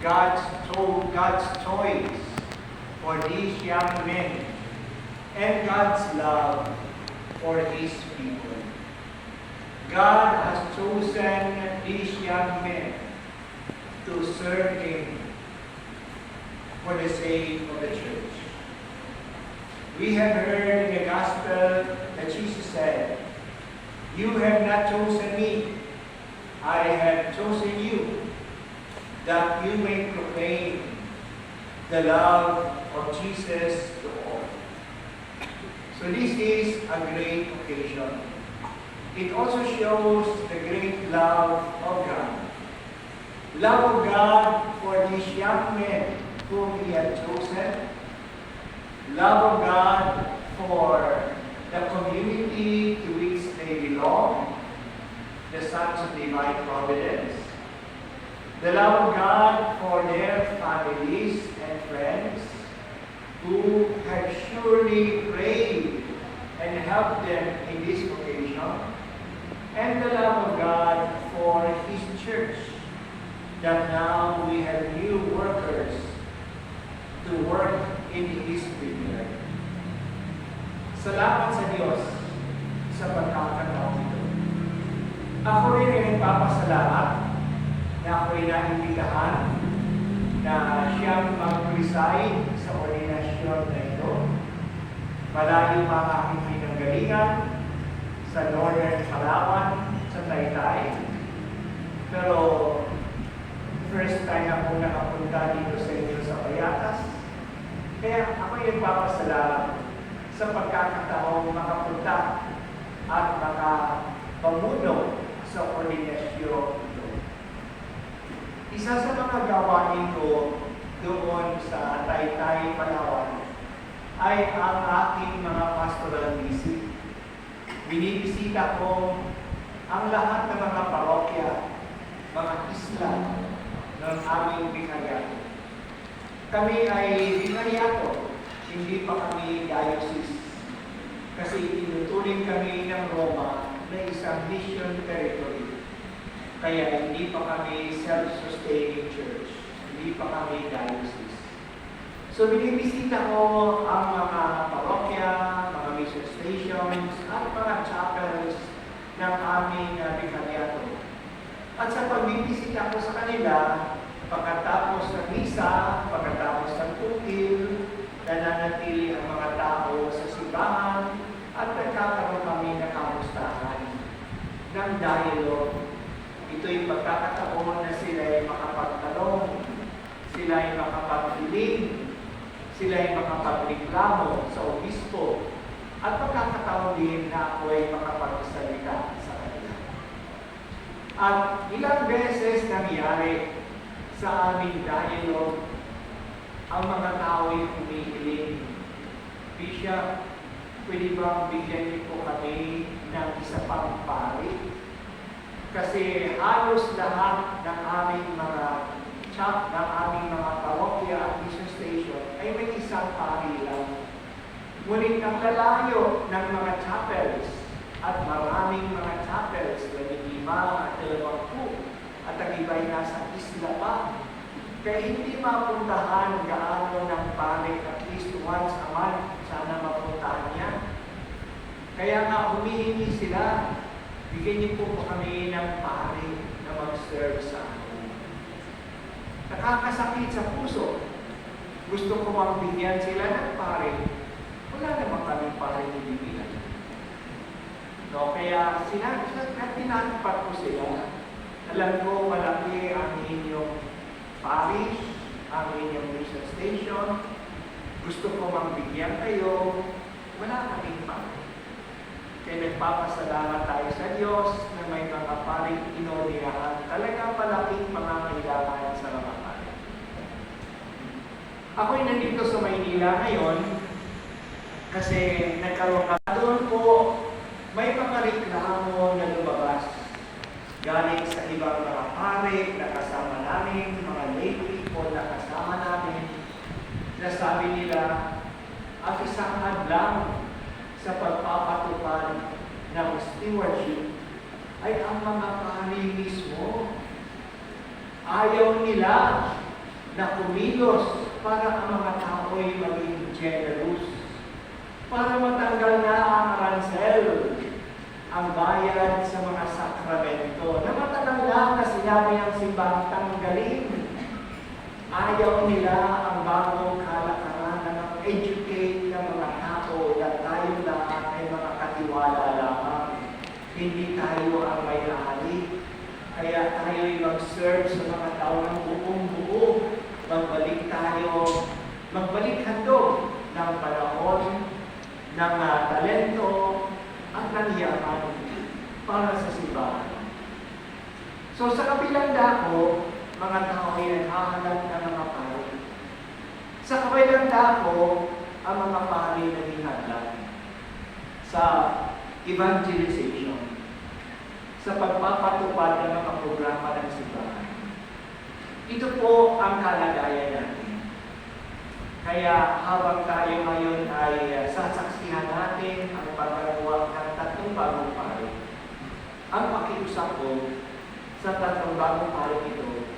God's choice for these young men and God's love for His people. God has chosen these young men to serve Him for the sake of the church. We have heard in the gospel that Jesus said, "You have not chosen me, I have chosen you, that you may proclaim the love of Jesus to all." So this is a great occasion. It also shows the great love of God. Love of God for these young men whom He had chosen. Love of God for the community to which they belong, the sons of divine providence. The love of God for their families and friends who have surely prayed and helped them in this occasion. And the love of God for His church, that now we have new workers to work in His vineyard. Salamat sa Diyos sa pagkakataon ito. Ako rin ay nagpapasalamat na ako'y naimbitahan na siyang mag-preside sa ordinasyon na ito. Malayo ang aking pinanggalingan sa Northern Palawan, sa Taytay. Pero first time ako nakapunta dito sa inyo sa Payatas. Kaya ako'y nagpapasalamat sa pagkakataong makapunta at makapamuno sa ordinasyon ito. Isa sa mga gawain ko doon sa Taytay, Palawan ay ang aking mga pastoral visit. Binibisita ko ang lahat ng mga parokya, mga isla ng aming bikaryato. Kami ay bikaryato, hindi pa kami diocese. Kasi tinuturing kami ng Roma na isang mission territory. Kaya hindi pa kami self-sustaining church. Hindi pa kami diocese. So binibisita ko ang mga parokya, mga mission stations, at mga chapels ng aming bikaryato. At sa pagbibisita ko sa kanila, pagkatapos ng misa, pagkatapos ng tukil, nananatili ang mga tao sa simbahan at nagkakaroon kami ng kamustahan ng dialogue. Ito'y pagkakataon na sila ay makapagtanong, sila ay makapaghiling, sila ay makapagreklamo sa obispo, at pagkakataon din na ako ay makapagsalita sa kanila. At ilang beses nangyari sa aming dialogue, ang mga tao ay humihiling, "Bishop, pwede bang bigyan niyo po kami ng isa pang pari?" Kasi halos lahat ng aming mga parokya at mission station ay may isang pari lang. Ngunit ang lalayo ng mga chapels at maraming mga chapels, 25 at 20, at ang iba'y nasa isla pa. Kaya hindi mapuntahan gaano ng pari at least once a month, sana mapuntahan niya. Kaya nga humihingi sila, bigyan niyo po kami ng pari na mag-serve sa amin. Nakakasakit sa puso. Gusto ko magbigyan sila ng pari. Wala naman kami pari nibibilan. No, kaya tinatpat ko sila. Alam ko malaki ang inyong parish, ang inyong mission station. Gusto ko magbigyan kayo. Wala kaming pari. Kaya nagpapasalamat tayo sa Diyos na may mga paring inoriyahan. Talagang malaking pangangailangan sa mga pari. Ako'y nandito sa Maynila ngayon kasi nagkaroon na doon po may mga reklamo na lumabas galing sa ibang mga pari na kasama namin, mga lay people na kasama namin, na sabi nila, ang isang hadlang sa pagpapatupad ng stewardship ay ang mga pari mismo. Ayaw nila na kumilos para ang mga tao'y maging generous, para matanggal na ang aransel, ang bayad sa mga sakramento, na matagal na sinabi ang simbang tanggalin. Ayaw nila ang bagong kalakaran na mag-educate ng mga tao na tayo lahat ay mga katiwala lamang. Hindi tayo ang may-ari. Kaya tayo'y mag-serve sa mga tao ng buong buo. Magbalik handog ng panahon, ng talento, at ng yaman para sa simbahan. So sa kabilang dako, mga tao ay naghahanap ng mga pari. Sa kabilang dako, ang mga pari naging hadlang sa evangelization, sa pagpapatupad ng mga programa ng simbahan. Ito po ang kalagayan natin. Kaya habang tayo ngayon ay sasaksihan natin ang paggawa ng 3 bagong pari, ang pakiusap ko sa 3 bagong pari ito,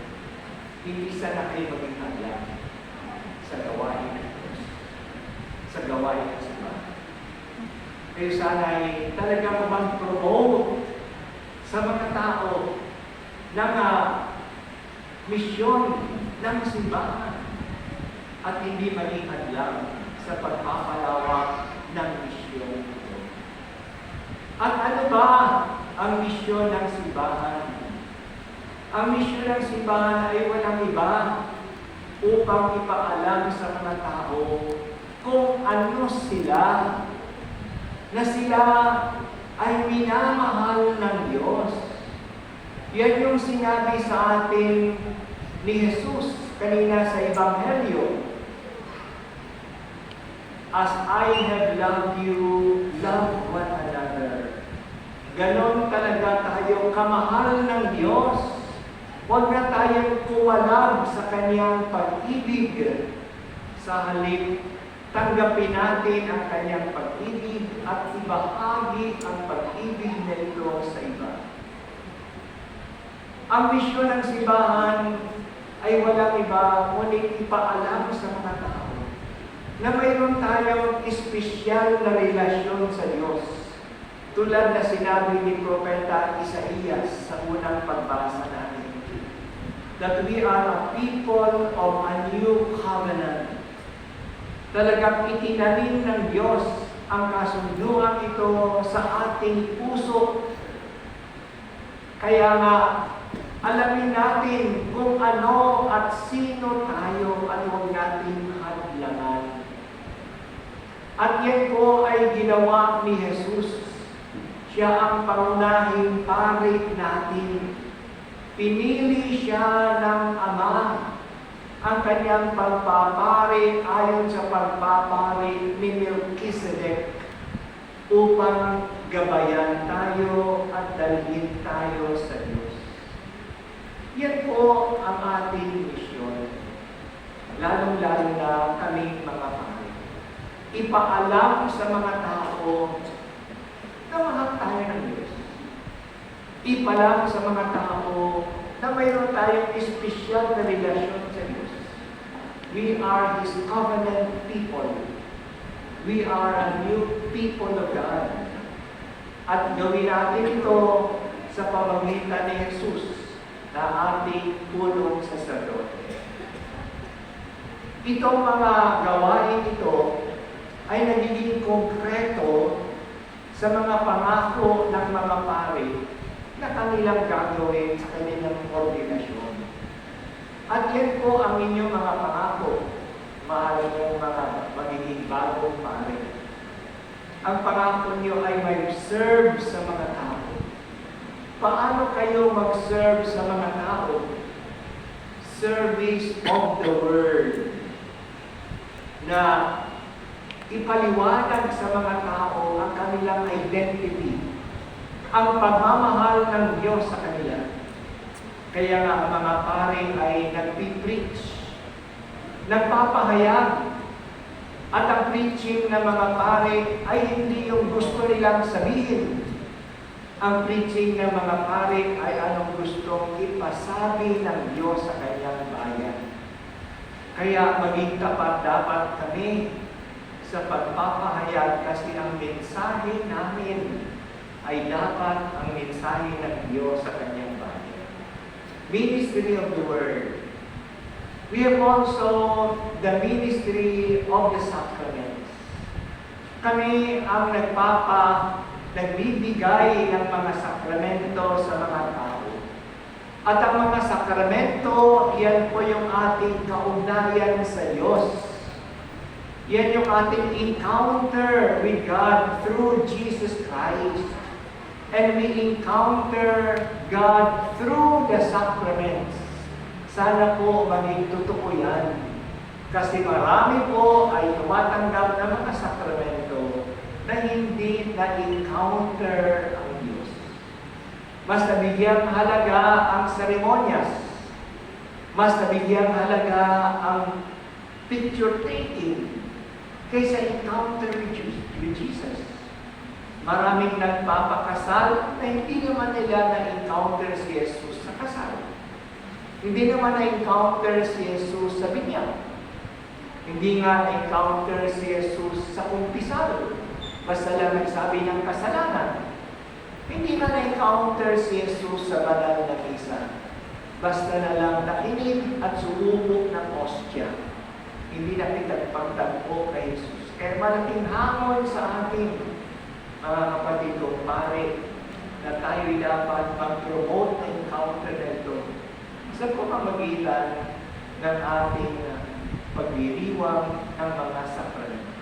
hindi sana kayo maging hadlang sa gawain ng Diyos, sa gawain ng simbahan. Kayo sana ay talagang mag-promote sa mga tao ng misyon ng simbahan at hindi maging hadlang sa pagpapalawak ng misyon ito. At ano ba ang misyon ng simbahan? Ang misyon ng simbahan ay walang iba upang ipaalam sa mga tao kung ano sila, na sila ay minamahal ng Diyos. Yan yung sinabi sa atin ni Jesus kanina sa Ebanghelyo. As I have loved you, love one another. Ganon talaga tayo kamahal ng Diyos. Huwag na tayong kuwalag sa Kanyang pag-ibig. Sa halip, tanggapin natin ang Kanyang pag-ibig at ibahagi ang pag-ibig nito sa iba. Ang misyon ng simbahan ay walang iba, ngunit ipaalam sa mga tao na mayroon tayong espesyal na relasyon sa Diyos. Tulad na sinabi ni Propeta Isaías sa unang pagbasa natin, that we are a people of a new covenant. Talagang itinanim ng Diyos ang kasunduan ito sa ating puso. Kaya nga, alamin natin kung ano at sino tayo at huwag natin hadlangan. At yan po ay ginawa ni Jesus. Siya ang pangunahing pari natin. Pinili siya ng Ama ang kanyang pagpapari ayon sa pagpapari ni Melchizedek upang gabayan tayo at dalhin tayo sa Diyos. Yan po ang ating misyon, lalong-lalo na kaming mga pari. Ipaalam sa mga tao na mahal tayo ng Diyos. Ipaalam sa mga tao na mayroon tayong espesyal na relasyon sa Diyos. We are His covenant people. We are a new people of God. At gawin natin ito sa pamamagitan ni Jesus na ating punong saserdote. Itong mga gawain ito ay nagiging konkreto sa mga pangako ng mga pari na kanilang gagawin sa kanilang ordinasyon. At yan po ang inyong mga pangako, mahal mong mga magiging bagong pari. Ang pangako niyo ay mag-serve sa mga tao. Paano kayo mag-serve sa mga tao? Service of the Word. Na ipaliwanag sa mga tao ang kanilang identity, ang pagmamahal ng Diyos sa kanila. Kaya nga ang mga pari ay nagpipreach, nagpapahayag, at ang preaching ng mga pari ay hindi yung gusto nilang sabihin. Ang preaching ng mga pari ay anong gustong ipasabi ng Diyos sa kanyang bayan. Kaya maging tapat dapat kami sa pagpapahayag kasi ang mensahe namin ay dapat ang mensahe ng Diyos sa kanyang bayan. Ministry of the Word. We have also the ministry of the sacraments. Kami ang nagbibigay ng mga sakramento sa mga tao. At ang mga sakramento, yan po yung ating kaugnayan sa Diyos. Yan yung ating encounter with God through Jesus Christ. And we encounter God through the sacraments. Sana po maging totoo yan. Kasi marami po ay tumatanggap ng mga sakramento na hindi na-encounter ang Diyos. Mas nabigyang halaga ang seremonyas. Mas nabigyang halaga ang picture taking kaysa encounter with Jesus. Maraming nagpapakasal na hindi naman nila na-encounter si Jesus sa kasal. Hindi naman na-encounter si Jesus sa binyag. Hindi nga na-encounter si Jesus sa kumpisado. Basta lang nagsabi ng kasalanan. Hindi na na-encounter si Jesus sa banal na misa. Basta na lang nakinig at sumubok ng ostya. Hindi na pinagpagtagpo kay Jesus. Kaya malaking hamon sa ating mga kapatid o pare na tayo'y dapat mag-promote na encounter na ito sa pamamagitan ng ating pagdiriwang ng mga sakramento.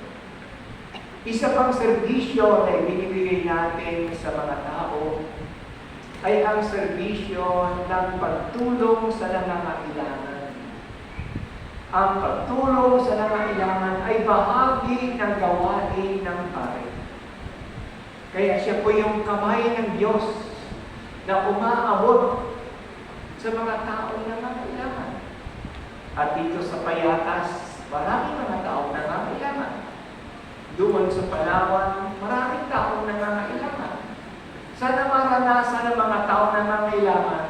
Isa pang serbisyo na ibinibigay natin sa mga tao ay ang serbisyo ng pagtulong sa nangangailangan. Ang pagtulong sa nangangailangan ay bahagi ng gawain ng pare. Kaya siya po yung kamay ng Diyos na umaabot sa mga taong nangangailangan. At dito sa Payatas, maraming mga taong nangangailangan. Doon sa Palawan, maraming taong nangangailangan. Sana maranasan ng mga taong nangangailangan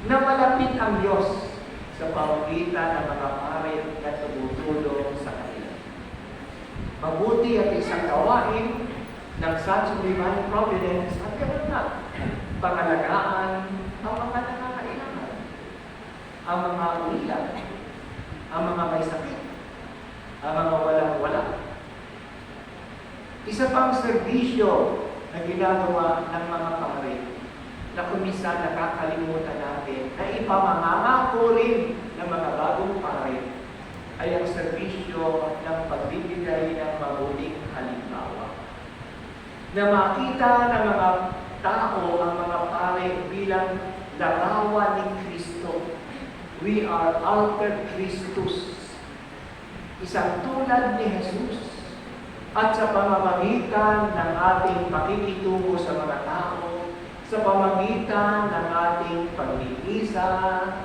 na malapit ang Diyos sa pamamagitan ng mga pare na tumutulong sa kanila. Mabuti at isang gawain ng Sons of Divine Providence at ganoon na pangalagaan ang mga nangangailangan, ang mga ulila, ang mga may sakit, ang mga walang-wala. Isa pang serbisyo na ginagawa ng mga pare na kung minsan nakakalimutan natin na ipamangangako rin ng mga bagong pare ay ang serbisyo ng pagbibigay ng mabuting halimbawa. Na makita ng mga tao ang mga pare bilang larawan ni Kristo. We are alter Christus. Isang tulad ni Jesus. At sa pamamagitan ng ating pakikitungo sa mga tao, sa pamamagitan ng ating pag-iisa,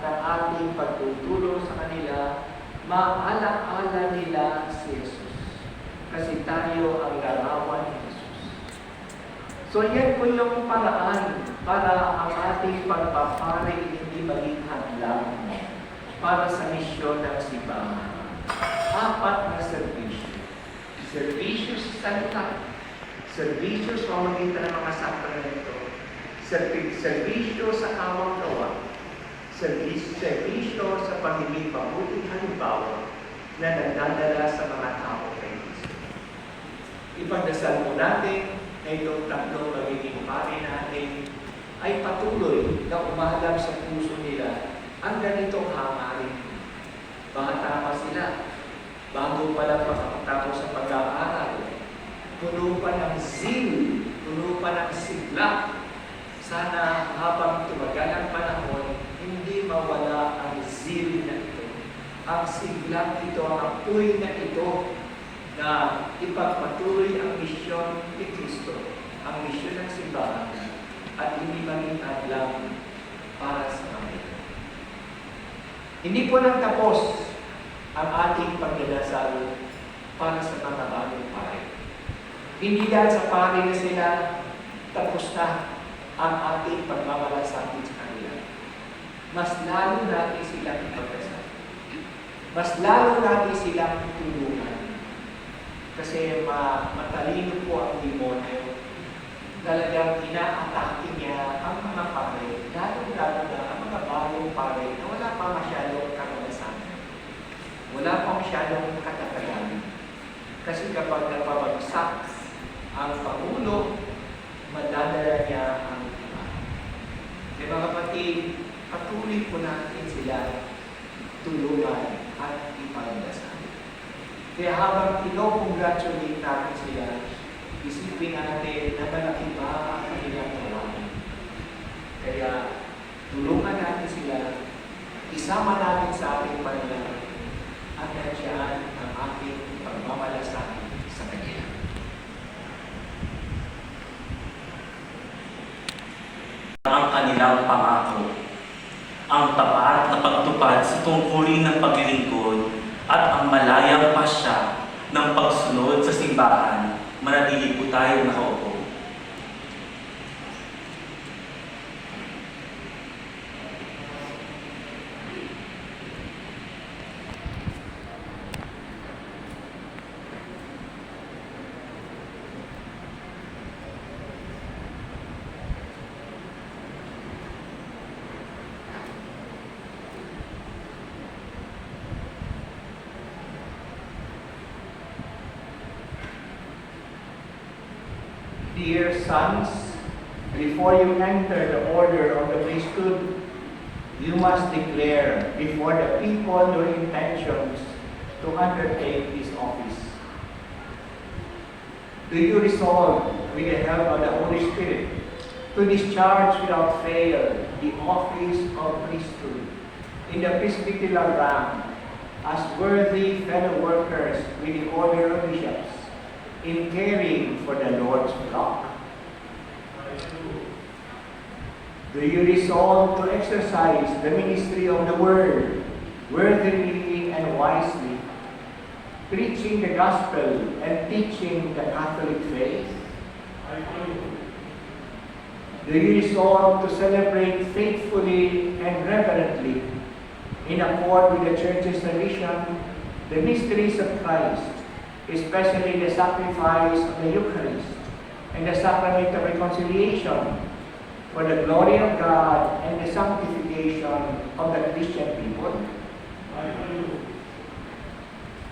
ng ating pagtutulong sa kanila, maala-ala nila si Jesus. Kasi tayo ang larawan ni Jesus. So yan po yung paraan para ang ating pagpapare hindi maging hadlang para sa misyon ng simbahan. 4 na serbisyo. Serbisyo sa salita, serbisyo sa pamamagitan ng mga sakramento, serbisyo sa kawang gawa, serbisyo sa pagiging mabuting halimbawa na nagdadala sa mga tao kay Kristo. Ipagdasal mo natin na itong tatlong magiging pare natin ay patuloy na umahalap sa puso nila ang ganitong hangarin. Bata pa sila, bago pa lang makapagtapos sa pag-aaral, puno pa ng zeal, puno pa ng sigla. Sana habang tumagal ang panahon, hindi mawala ang zeal na ito. Ang sigla ito, ang apoy na ito, na ipagpatuloy ang misyon ni Kristo, ang misyon ng simbahan, at hindi maging hadlang para sa kanila. Hindi po nang tapos ang ating pagdadasal para sa mga bagong pare. Hindi dahil sa pare na sila, tapos na ang ating pagmamalasakit sa kanila. Mas lalo natin silang ipagdasal. mas lalo natin silang tutulungan. Kasi matalino po ang demonyo. Talagang ina-atake niya ang mga pare, lalo-lalo na ang mga bagong pare na wala pa masyadong karanasan. Wala pa masyadong katatagan. Kasi kapag napabagsak ang Pangulo, madadala niya ang iba. Kaya mga kapatid, patuloy po natin sila tulungan at ipagdasal. Kaya habang ino-congratulate natin sila, isipin natin na malaki ba ang kanilang gawain. Kaya tulungan natin sila, isama natin sa ating panalangin, at nandiyan ang ating pagmamalasakit sa Kanya. Ang kanilang pangako, ang tapat na pagtupad sa tungkulin ng paglilingkod at ang malayang pasya ng pagsunod sa simbahan, manatili po tayo nakaupo. Dear sons, before you enter the order of the priesthood, you must declare before the people your intentions to undertake this office. Do you resolve, with the help of the Holy Spirit, to discharge without fail the office of priesthood in the presbyteral rank as worthy fellow workers with the order of bishops, in caring for the Lord's flock? Do you resolve to exercise the ministry of the Word worthily and wisely, preaching the gospel and teaching the Catholic faith? Do you resolve to celebrate faithfully and reverently, in accord with the Church's tradition, the mysteries of Christ, especially the sacrifice of the Eucharist and the sacrament of reconciliation, for the glory of God and the sanctification of the Christian people?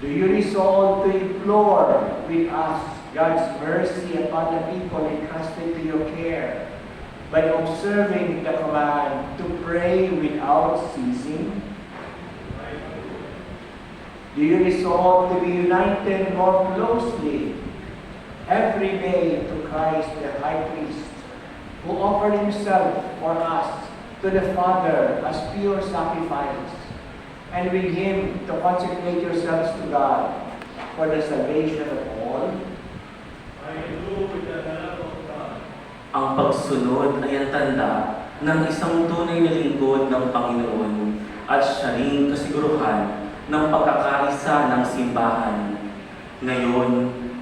Do you resolve to implore with us God's mercy upon the people entrusted to your care by observing the command to pray without ceasing? Do you resolve to be united more closely every day to Christ the High Priest, who offered himself for us to the Father as pure sacrifice, and with him to consecrate yourselves to God for the salvation of all? I do with the help of God. Ang pagsunod ay ang tanda ng isang tunay na lingkod ng Panginoon at siya ring kasiguruhan ng pagkakaisa ng simbahan. Ngayon,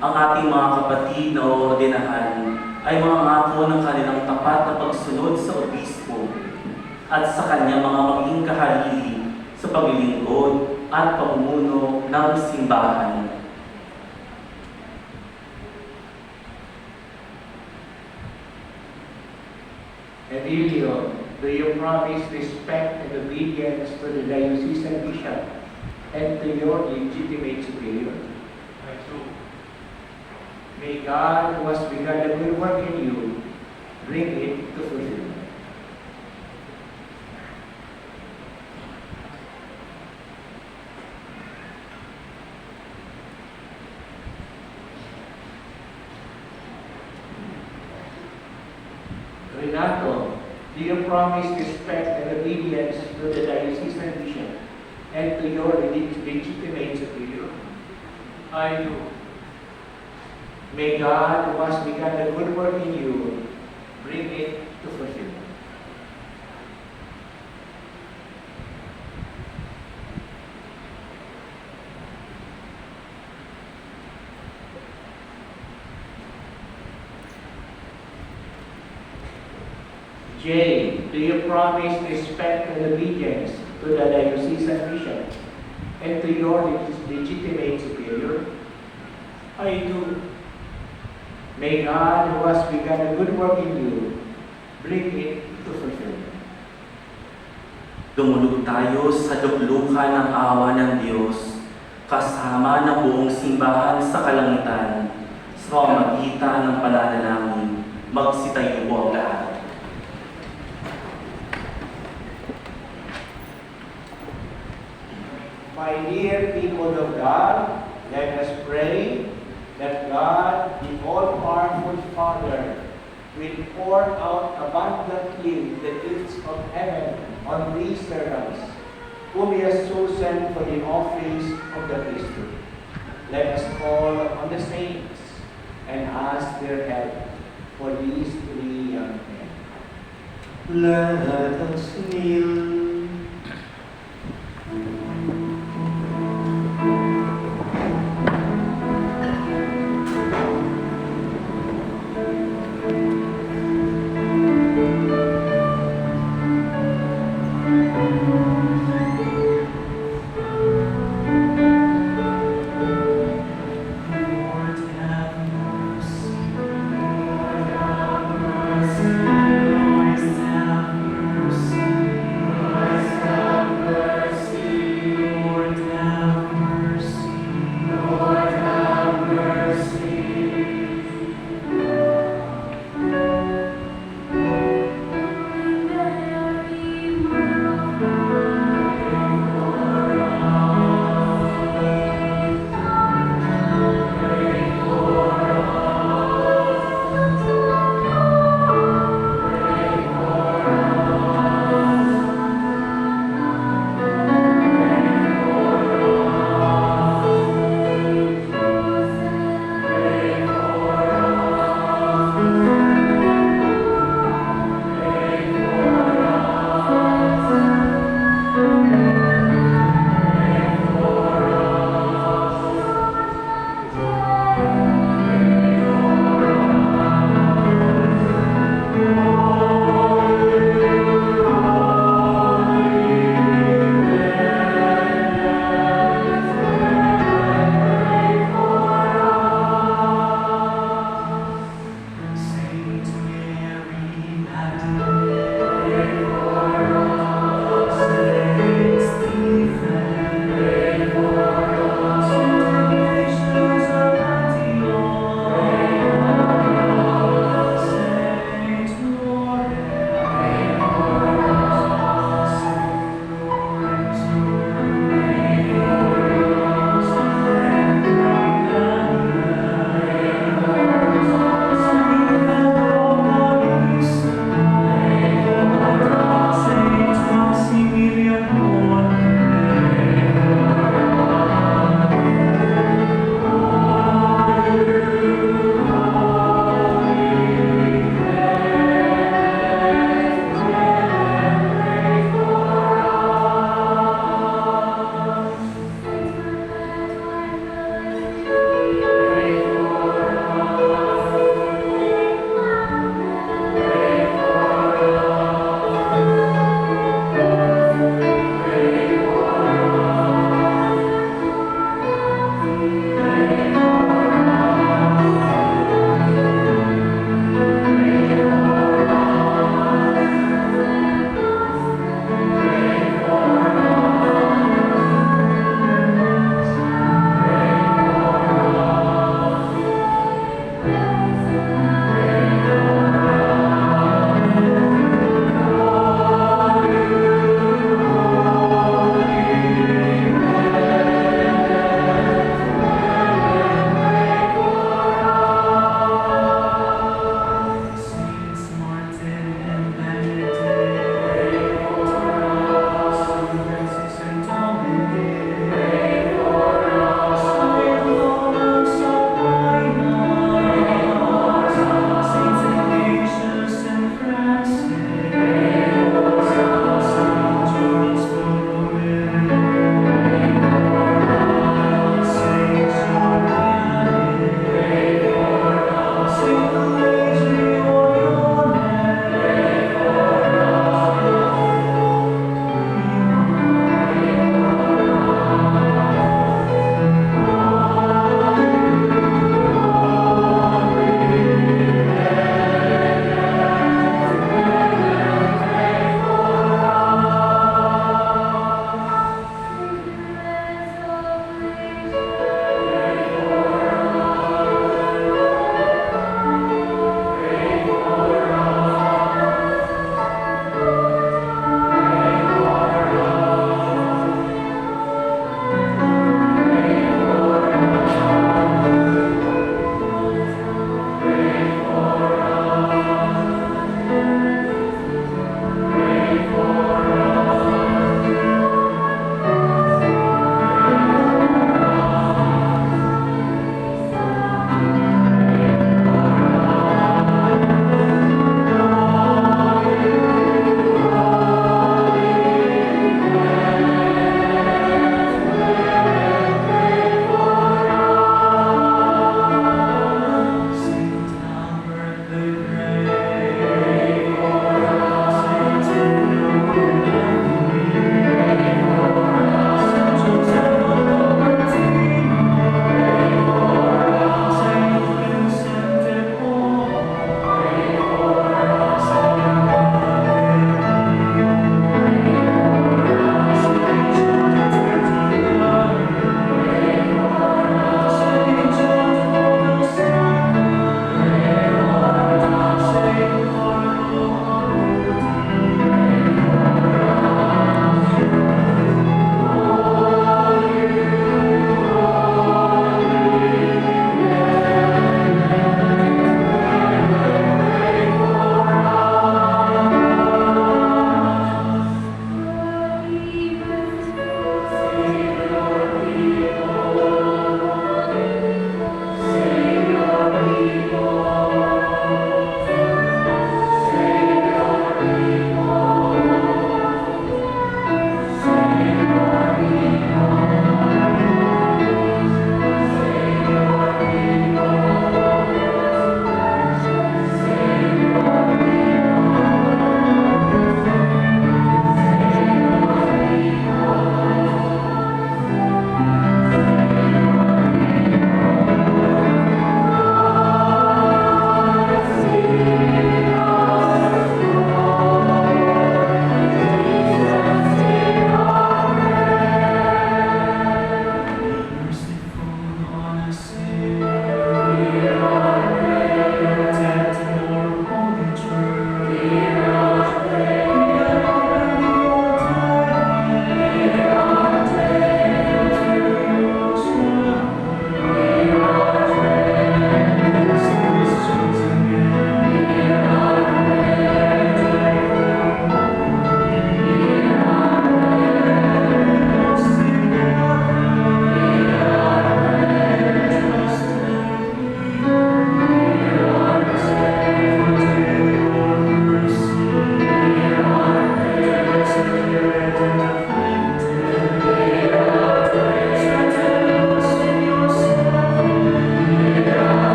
ang ating mga kapatid na oordinahan ay mga ngako ng kanilang tapat na pagsunod sa obispo at sa kanyang mga maging kahalili sa paglilingkod at pamumuno ng simbahan. Emilio, do you promise respect and obedience to the diocesan bishop and to your legitimate superior? I do. May God, who has begun the good work in you, bring it to fulfillment. Renato, do you promise respect and obedience to the diocesan bishop and to your legitimate superior? I do. May God, who has begun the good work in you, bring it to fulfillment. J, do you promise respect and obedience to the diocesan bishop and to your legitimate superior? I do. May God, who has begun a good work in you, bring it to fulfillment. Dumulog tayo sa luklukan ng awa ng Diyos, kasama ng buong simbahan sa kalangitan, sa pamamagitan ng pananalangin, magsitayo po ang lahat. My dear people of God, let us pray that God, the all-powerful Father, will pour out abundantly the gifts of heaven on these servants, whom He has chosen for the office of the priesthood. Let us call on the saints and ask their help for these three young men. Let us kneel. Lord, have mercy.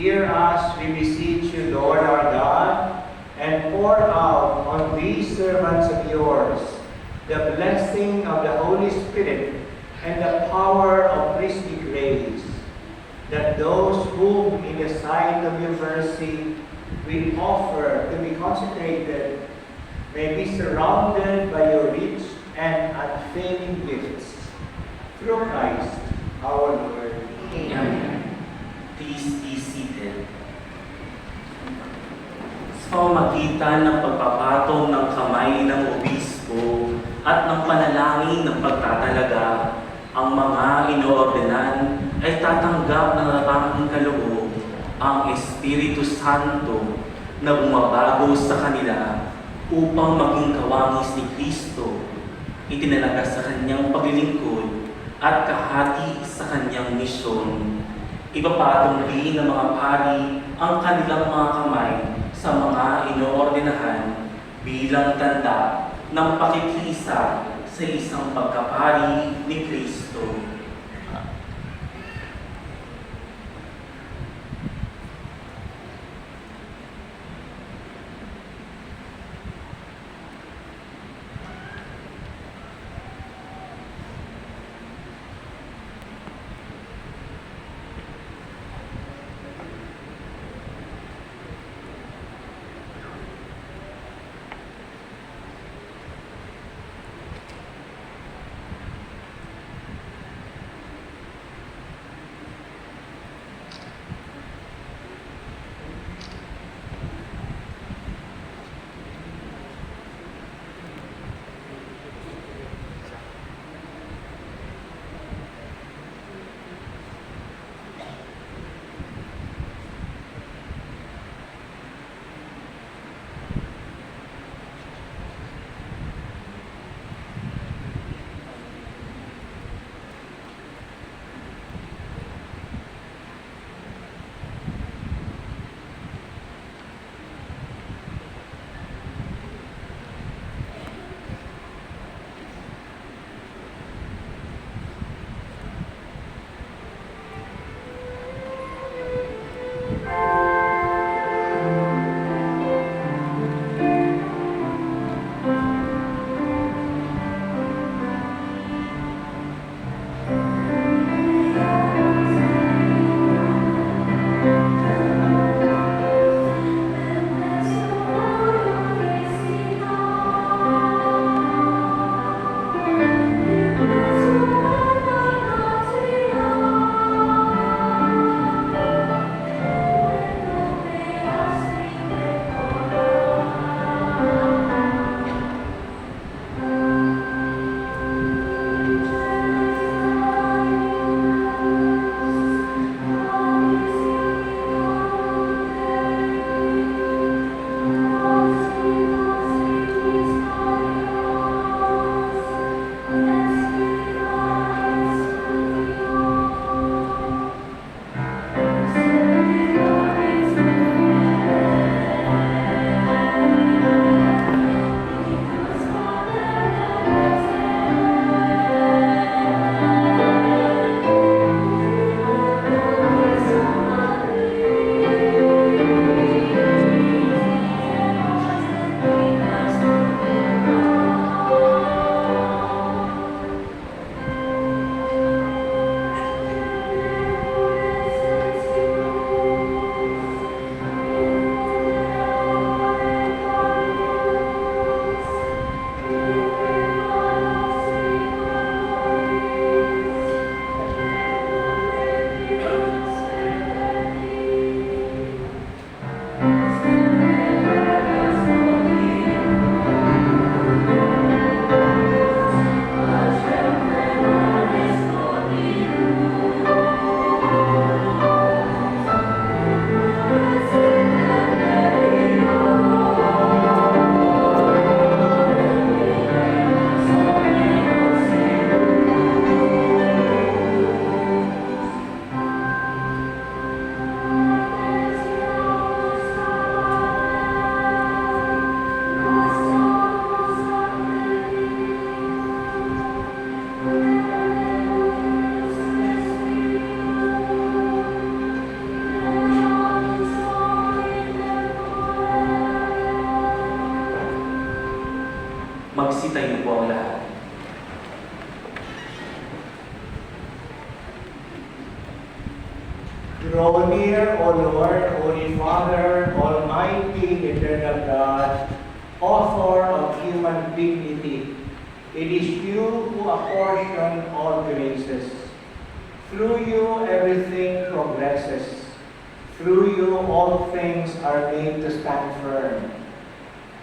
Hear us, we beseech you, Lord our God, and pour out on these servants of yours the blessing of the Holy Spirit and the power of priestly grace, that those whom in the sight of your mercy we offer to be consecrated may be surrounded by your rich and unfailing gifts. Through Christ our Lord. Amen. Please be seated. Sa pamamagitan ng pagpapatong ng kamay ng obispo at ng panalangin ng pagtatalaga, ang mga inoordenan ay tatanggap ng natanging kaloob ang Espiritu Santo na bumabago sa kanila upang maging kawangis ni Kristo, itinalaga sa kanyang paglilingkod at kahati sa kanyang misyon. Ipapatong din ng mga pari ang kanilang mga kamay sa mga inoordinahan bilang tanda ng pakikisa sa isang pagkapari ni Kristo. Magsitayo po ang lahat. Draw near, O Lord, Holy Father, Almighty, Eternal God, Author of human dignity. It is you who apportion all graces. Through you everything progresses. Through you all things are made to stand firm.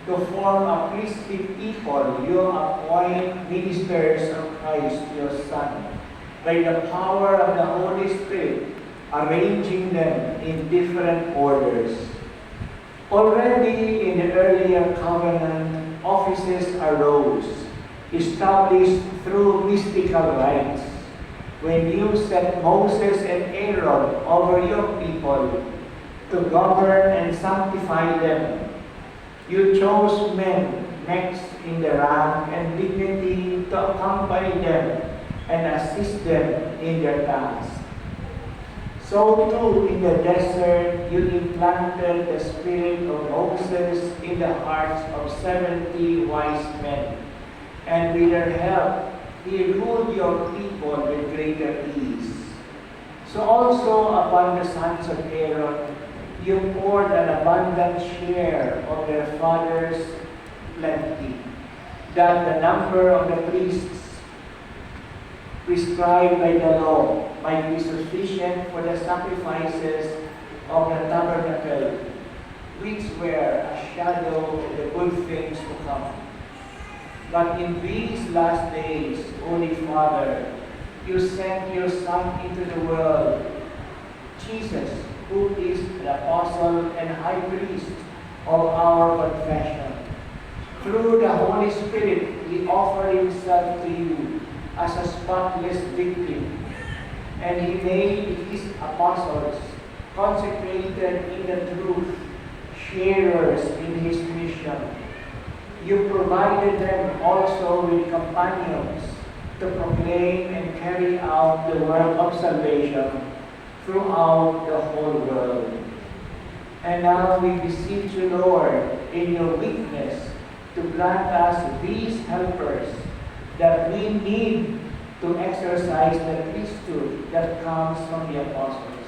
To form a priestly people, you appoint ministers of Christ, your Son, by the power of the Holy Spirit, arranging them in different orders. Already in the earlier covenant, offices arose, established through mystical rites. When you set Moses and Aaron over your people to govern and sanctify them, you chose men next in the rank and dignity to accompany them and assist them in their tasks. So too in the desert you implanted the spirit of Moses in the hearts of 70 wise men, and with their help he ruled your people with greater ease. So also upon the sons of Aaron you poured an abundant share of their father's plenty, that the number of the priests prescribed by the law might be sufficient for the sacrifices of the tabernacle, which were a shadow of the good things to come. But in these last days, Holy Father, you sent your Son into the world, Jesus, who is the apostle and high priest of our confession. Through the Holy Spirit, he offered himself to you as a spotless victim, and he made his apostles, consecrated in the truth, sharers in his mission. You provided them also with companions to proclaim and carry out the work of salvation throughout the whole world. And now we beseech you, Lord, in your weakness, to grant us these helpers that we need to exercise the priesthood that comes from the apostles.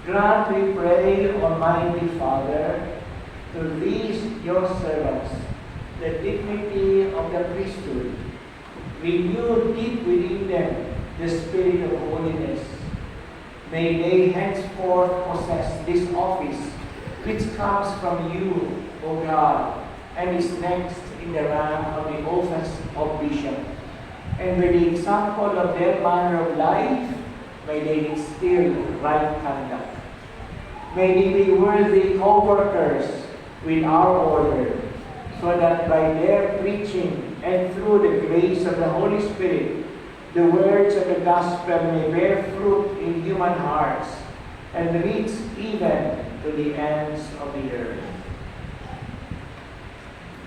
Grant, we pray, Almighty Father, to these your servants the dignity of the priesthood. Renew deep within them the spirit of holiness. May they henceforth possess this office which comes from you, O God, and is next in the rank of the office of bishop. And by the example of their manner of life, may they instill right conduct. May they be worthy co-workers with our order, so that by their preaching and through the grace of the Holy Spirit, the words of the gospel may bear fruit in human hearts and reach even to the ends of the earth.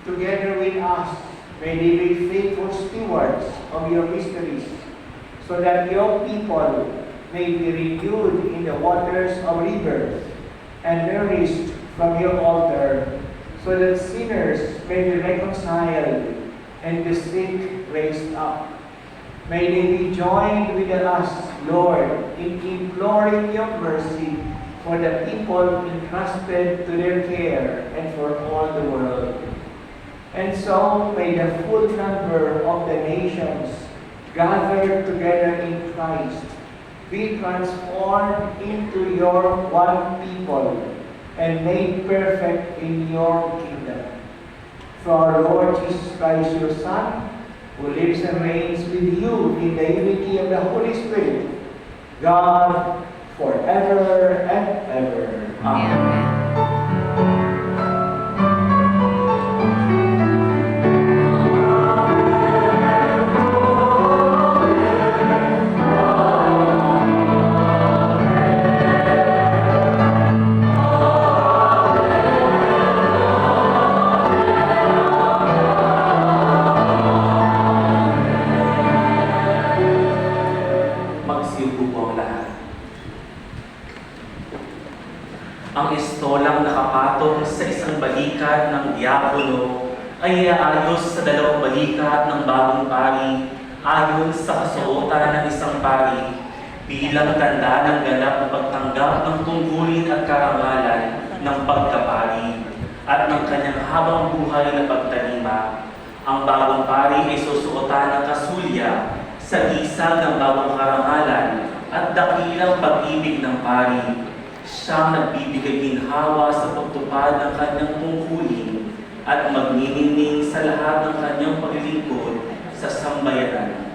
Together with us, may they be faithful stewards of your mysteries, so that your people may be renewed in the waters of rebirth and nourished from your altar, so that sinners may be reconciled and the sick raised up. May they be joined with us, Lord, in imploring your mercy for the people entrusted to their care and for all the world. And so may the full number of the nations gathered together in Christ be transformed into your one people and made perfect in your kingdom. Through our Lord Jesus Christ, your Son, who lives and reigns with you in the unity of the Holy Spirit, God, forever and ever. Amen. Magsiupo po ang lahat. Ang ay iaayos sa dalawang balikat ng bagong pari ayon sa kasuotan ng isang pari bilang tanda ng ganap na pagtanggap ng tungkulin at karangalan ng pagkapari at ng kanyang habang buhay na pagtalima. Ang bagong pari ay susuotan ng kasulya sa isang ng bagong karangalan at dakilang pag-ibig ng pari. Siyang nagbibigay ginhawa sa pagtupad ng kanyang tungkulin at magniningning sa lahat ng kanyang paglilingkod sa sambayanan.